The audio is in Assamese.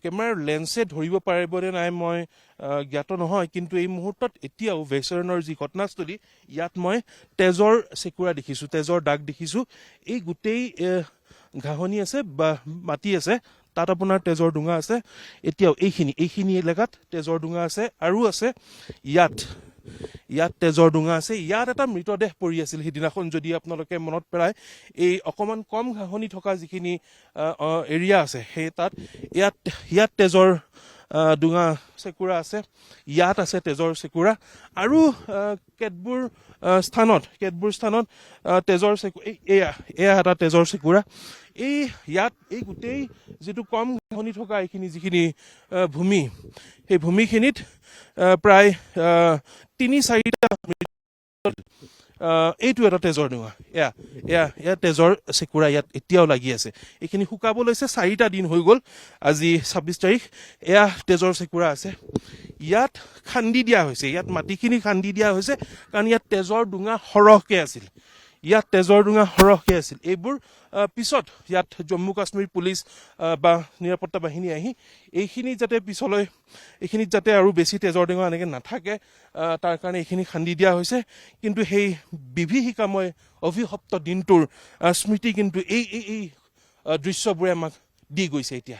কেমেৰাৰ লেন্সে ধৰিব পাৰিবনে নাই মই জ্ঞাত নহয়, কিন্তু এই মুহূৰ্তত এতিয়াও ভেচৰণৰ যি ঘটনাস্থলী ইয়াত মই তেজৰ চেকুৰা দেখিছোঁ, তেজৰ দাগ দেখিছোঁ। এই গোটেই ঘাঁহনি আছে বা মাটি আছে, তাত আপোনাৰ তেজৰ ডুঙা আছে। এতিয়াও এইখিনি এলেকাত তেজৰ ডুঙা আছে, আৰু আছে ইয়াত তেজৰ ডুঙা আছে। ইয়াত এটা মৃতদেহ পৰি আছিল সিদিনাখন, যদি আপোনালোকে মনত পেলায়। এই অকণমান কম ঘাঁহনি থকা যিখিনি এৰিয়া আছে, সেই ইয়াত তেজৰ ডুঙা চেকুৰা আছে, ইয়াত আছে তেজৰ চেকুৰা, আৰু কেতবোৰ স্থানত তেজৰ চেকুৰা। এয়া এটা তেজৰ চেকুৰা। এই গোটেই যিটো কম ঘাঁহনি থকা এইখিনি যিখিনি ভূমি, সেই ভূমিখিনিত প্ৰায় ৩-৪টা এইটো এটা তেজৰ ডুঙা। এয়া তেজৰ চেকুৰা ইয়াত এতিয়াও লাগি আছে। এইখিনি শুকাব লৈছে, 4টা দিন হৈ গ'ল, আজি 26 তাৰিখ। এয়া তেজৰ চেকুৰা আছে। ইয়াত খান্দি দিয়া হৈছে, ইয়াত মাটিখিনি খান্দি দিয়া হৈছে, কাৰণ ইয়াত তেজৰ ডুঙা সৰহকৈ আছিল। এইবোৰ পিছত ইয়াত জম্মু কাশ্মীৰ পুলিচ বা নিৰাপত্তা বাহিনী আহি এইখিনিত যাতে আৰু বেছি তেজৰ ডুঙা এনেকৈ নাথাকে, তাৰ কাৰণে এইখিনি খান্দি দিয়া হৈছে। কিন্তু সেই বিভীষিকাময় অভিশপ্ত দিনটোৰ স্মৃতি কিন্তু এই দৃশ্যবোৰে আমাক দি গৈছে এতিয়া।